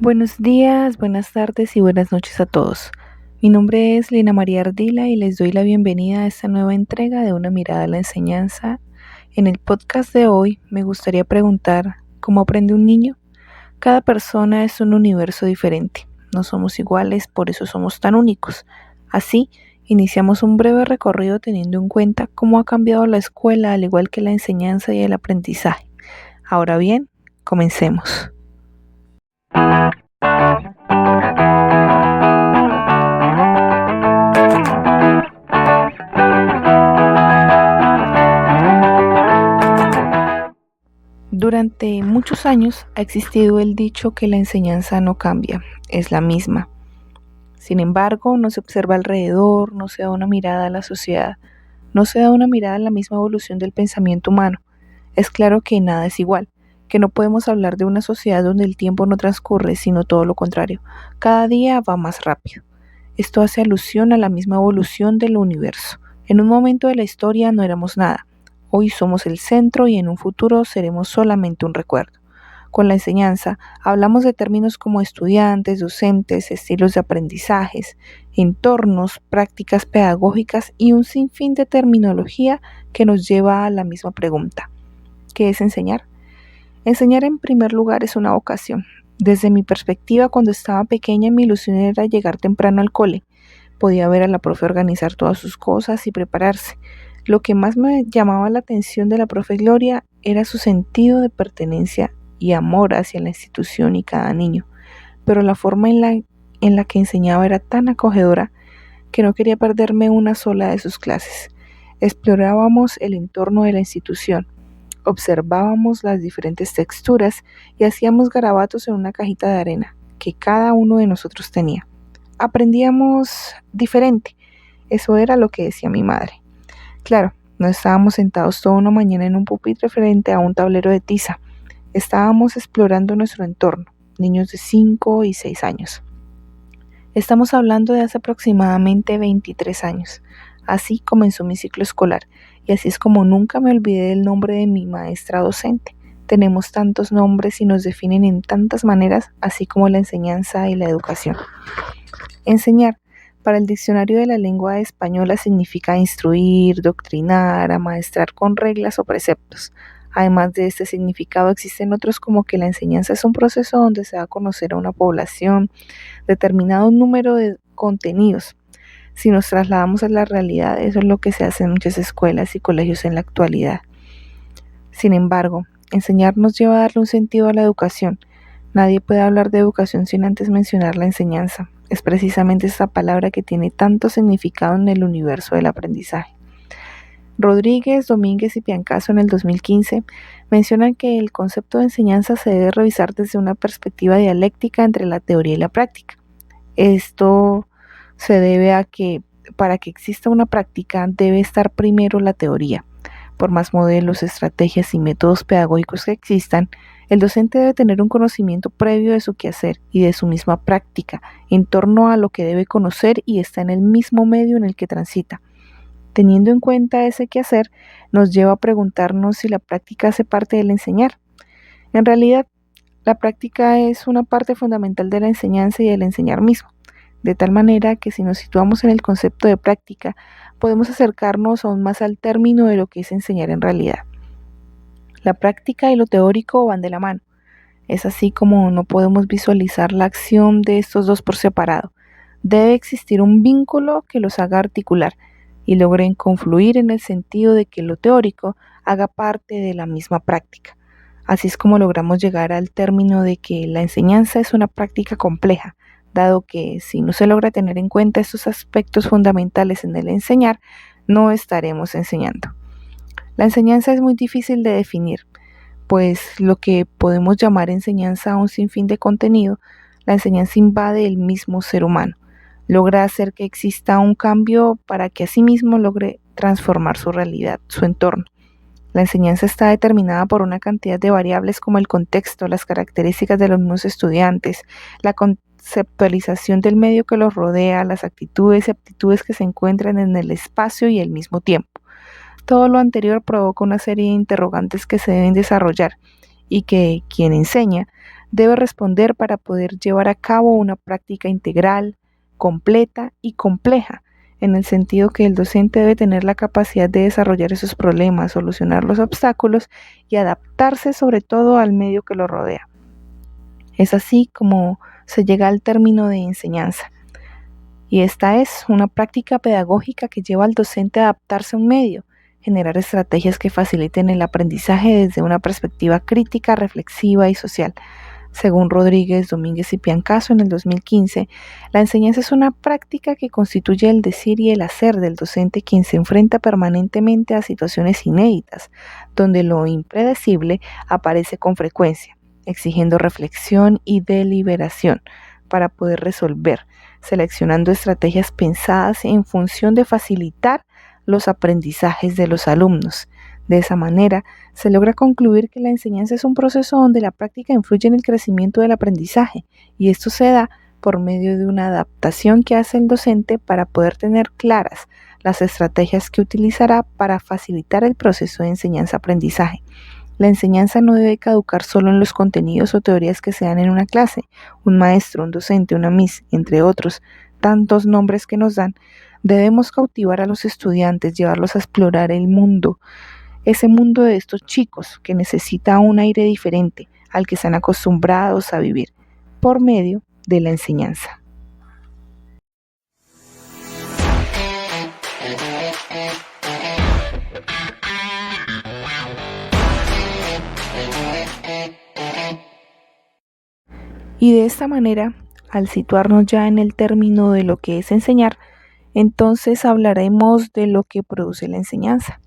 Buenos días, buenas tardes y buenas noches a todos. Mi nombre es Lina María Ardila y les doy la bienvenida a esta nueva entrega de Una mirada a la enseñanza. En el podcast de hoy me gustaría preguntar, ¿cómo aprende un niño? Cada persona es un universo diferente. No somos iguales, por eso somos tan únicos. Así, iniciamos un breve recorrido teniendo en cuenta cómo ha cambiado la escuela, al igual que la enseñanza y el aprendizaje. Ahora bien, comencemos. Durante muchos años ha existido el dicho que la enseñanza no cambia, es la misma. Sin embargo, no se observa alrededor, no se da una mirada a la sociedad, no se da una mirada a la misma evolución del pensamiento humano. Es claro que nada es igual, que no podemos hablar de una sociedad donde el tiempo no transcurre, sino todo lo contrario. Cada día va más rápido. Esto hace alusión a la misma evolución del universo. En un momento de la historia no éramos nada. Hoy somos el centro y en un futuro seremos solamente un recuerdo. Con la enseñanza hablamos de términos como estudiantes, docentes, estilos de aprendizajes, entornos, prácticas pedagógicas y un sinfín de terminología que nos lleva a la misma pregunta. ¿Qué es enseñar? Enseñar en primer lugar es una vocación. Desde mi perspectiva, cuando estaba pequeña, mi ilusión era llegar temprano al cole. Podía ver a la profe organizar todas sus cosas y prepararse. Lo que más me llamaba la atención de la profe Gloria era su sentido de pertenencia y amor hacia la institución y cada niño. Pero la forma en la que enseñaba era tan acogedora que no quería perderme una sola de sus clases. Explorábamos el entorno de la institución, observábamos las diferentes texturas y hacíamos garabatos en una cajita de arena que cada uno de nosotros tenía. Aprendíamos diferente, eso era lo que decía mi madre. Claro, no estábamos sentados toda una mañana en un pupitre frente a un tablero de tiza, estábamos explorando nuestro entorno, niños de 5 y 6 años. Estamos hablando de hace aproximadamente 23 años. Así comenzó mi ciclo escolar y así es como nunca me olvidé del nombre de mi maestra docente. Tenemos tantos nombres y nos definen en tantas maneras, así como la enseñanza y la educación. Enseñar, para el diccionario de la lengua española, significa instruir, doctrinar, amaestrar con reglas o preceptos. Además de este significado, existen otros como que la enseñanza es un proceso donde se da a conocer a una población determinado número de contenidos. Si nos trasladamos a la realidad, eso es lo que se hace en muchas escuelas y colegios en la actualidad. Sin embargo, enseñar nos lleva a darle un sentido a la educación. Nadie puede hablar de educación sin antes mencionar la enseñanza. Es precisamente esta palabra que tiene tanto significado en el universo del aprendizaje. Rodríguez, Domínguez y Piancaso en el 2015 mencionan que el concepto de enseñanza se debe revisar desde una perspectiva dialéctica entre la teoría y la práctica. Esto se debe a que para que exista una práctica debe estar primero la teoría. Por más modelos, estrategias y métodos pedagógicos que existan, el docente debe tener un conocimiento previo de su quehacer y de su misma práctica en torno a lo que debe conocer y está en el mismo medio en el que transita. Teniendo en cuenta ese quehacer, nos lleva a preguntarnos si la práctica hace parte del enseñar. En realidad, la práctica es una parte fundamental de la enseñanza y del enseñar mismo, de tal manera que si nos situamos en el concepto de práctica, podemos acercarnos aún más al término de lo que es enseñar en realidad. La práctica y lo teórico van de la mano. Es así como no podemos visualizar la acción de estos dos por separado. Debe existir un vínculo que los haga articular y logren confluir en el sentido de que lo teórico haga parte de la misma práctica. Así es como logramos llegar al término de que la enseñanza es una práctica compleja, dado que si no se logra tener en cuenta estos aspectos fundamentales en el enseñar, no estaremos enseñando. La enseñanza es muy difícil de definir, pues lo que podemos llamar enseñanza a un sinfín de contenido, la enseñanza invade el mismo ser humano, logra hacer que exista un cambio para que asimismo logre transformar su realidad, su entorno. La enseñanza está determinada por una cantidad de variables como el contexto, las características de los mismos estudiantes, la conceptualización del medio que los rodea, las actitudes y aptitudes que se encuentran en el espacio y el mismo tiempo. Todo lo anterior provoca una serie de interrogantes que se deben desarrollar y que quien enseña debe responder para poder llevar a cabo una práctica integral, completa y compleja, en el sentido que el docente debe tener la capacidad de desarrollar esos problemas, solucionar los obstáculos y adaptarse sobre todo al medio que lo rodea. Es así como se llega al término de enseñanza. Y esta es una práctica pedagógica que lleva al docente a adaptarse a un medio, generar estrategias que faciliten el aprendizaje desde una perspectiva crítica, reflexiva y social. Según Rodríguez, Domínguez y Piancaso en el 2015, la enseñanza es una práctica que constituye el decir y el hacer del docente, quien se enfrenta permanentemente a situaciones inéditas, donde lo impredecible aparece con frecuencia, exigiendo reflexión y deliberación para poder resolver, seleccionando estrategias pensadas en función de facilitar los aprendizajes de los alumnos. De esa manera, se logra concluir que la enseñanza es un proceso donde la práctica influye en el crecimiento del aprendizaje, y esto se da por medio de una adaptación que hace el docente para poder tener claras las estrategias que utilizará para facilitar el proceso de enseñanza-aprendizaje. La enseñanza no debe caducar solo en los contenidos o teorías que se dan en una clase. Un maestro, un docente, una miss, entre otros, tantos nombres que nos dan. Debemos cautivar a los estudiantes, llevarlos a explorar el mundo, ese mundo de estos chicos que necesita un aire diferente al que están acostumbrados a vivir, por medio de la enseñanza. Y de esta manera, al situarnos ya en el término de lo que es enseñar, entonces hablaremos de lo que produce la enseñanza,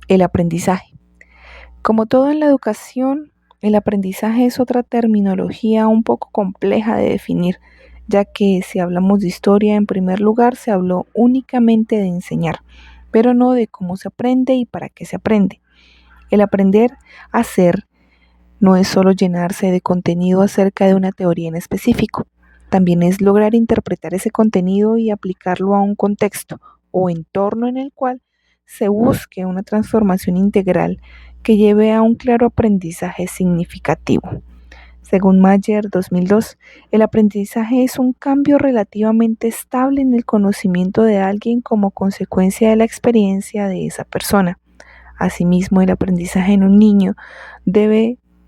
el aprendizaje. Como todo en la educación, el aprendizaje es otra terminología un poco compleja de definir, ya que si hablamos de historia, en primer lugar se habló únicamente de enseñar, pero no de cómo se aprende y para qué se aprende. El aprender a ser no es solo llenarse de contenido acerca de una teoría en específico, también es lograr interpretar ese contenido y aplicarlo a un contexto o entorno en el cual se busque una transformación integral que lleve a un claro aprendizaje significativo. Según Mayer 2002, el aprendizaje es un cambio relativamente estable en el conocimiento de alguien como consecuencia de la experiencia de esa persona. Asimismo, el aprendizaje en un niño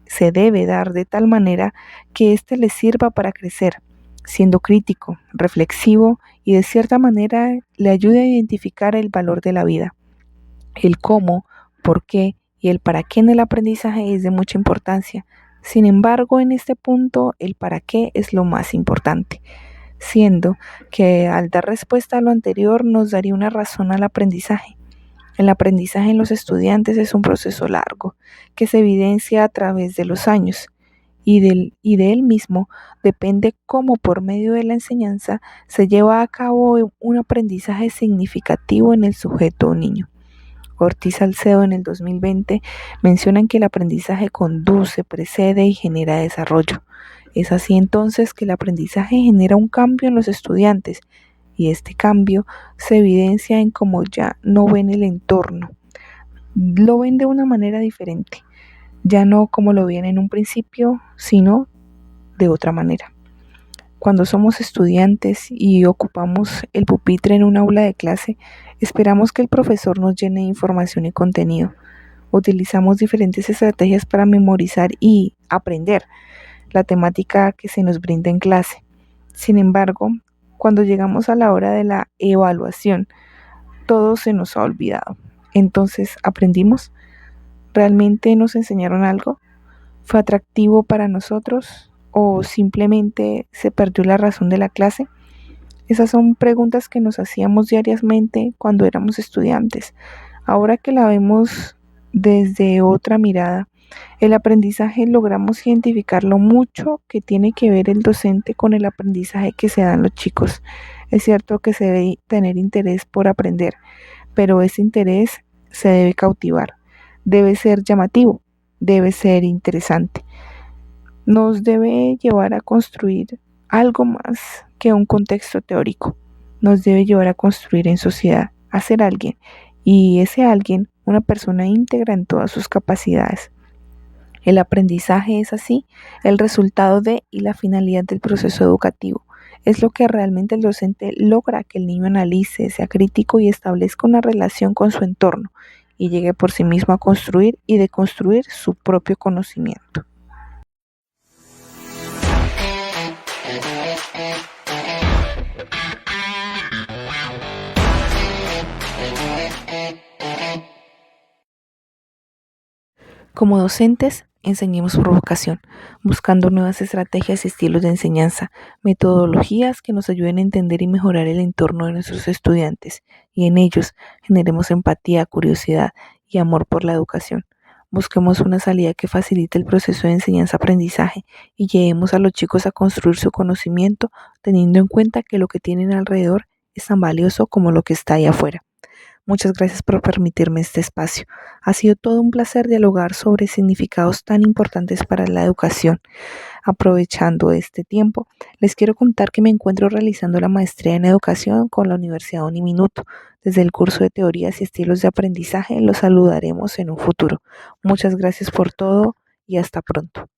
se debe dar de tal manera que éste le sirva para crecer, siendo crítico, reflexivo y de cierta manera le ayude a identificar el valor de la vida. El cómo, por qué y el para qué en el aprendizaje es de mucha importancia. Sin embargo, en este punto, el para qué es lo más importante, siendo que al dar respuesta a lo anterior nos daría una razón al aprendizaje. El aprendizaje en los estudiantes es un proceso largo que se evidencia a través de los años y de él mismo depende cómo por medio de la enseñanza se lleva a cabo un aprendizaje significativo en el sujeto o niño. Ortiz Salcedo en el 2020 mencionan que el aprendizaje conduce, precede y genera desarrollo. Es así entonces que el aprendizaje genera un cambio en los estudiantes y este cambio se evidencia en cómo ya no ven el entorno, lo ven de una manera diferente, ya no como lo veían en un principio, sino de otra manera. Cuando somos estudiantes y ocupamos el pupitre en un aula de clase, esperamos que el profesor nos llene de información y contenido. Utilizamos diferentes estrategias para memorizar y aprender la temática que se nos brinda en clase. Sin embargo, cuando llegamos a la hora de la evaluación, todo se nos ha olvidado. Entonces, ¿aprendimos? ¿Realmente nos enseñaron algo? ¿Fue atractivo para nosotros? ¿O simplemente se perdió la razón de la clase? Esas son preguntas que nos hacíamos diariamente cuando éramos estudiantes. Ahora que la vemos desde otra mirada, el aprendizaje logramos identificar lo mucho que tiene que ver el docente con el aprendizaje que se dan los chicos. Es cierto que se debe tener interés por aprender, pero ese interés se debe cautivar, debe ser llamativo, debe ser interesante. Nos debe llevar a construir algo más que un contexto teórico. Nos debe llevar a construir en sociedad, a ser alguien, y ese alguien, una persona íntegra en todas sus capacidades. El aprendizaje es así el resultado de y la finalidad del proceso educativo. Es lo que realmente el docente logra que el niño analice, sea crítico y establezca una relación con su entorno y llegue por sí mismo a construir y deconstruir su propio conocimiento. Como docentes, enseñemos por vocación, buscando nuevas estrategias y estilos de enseñanza, metodologías que nos ayuden a entender y mejorar el entorno de nuestros estudiantes, y en ellos generemos empatía, curiosidad y amor por la educación. Busquemos una salida que facilite el proceso de enseñanza-aprendizaje y llevemos a los chicos a construir su conocimiento, teniendo en cuenta que lo que tienen alrededor es tan valioso como lo que está ahí afuera. Muchas gracias por permitirme este espacio. Ha sido todo un placer dialogar sobre significados tan importantes para la educación. Aprovechando este tiempo, les quiero contar que me encuentro realizando la maestría en educación con la Universidad Uniminuto. Desde el curso de teorías y estilos de aprendizaje los saludaremos en un futuro. Muchas gracias por todo y hasta pronto.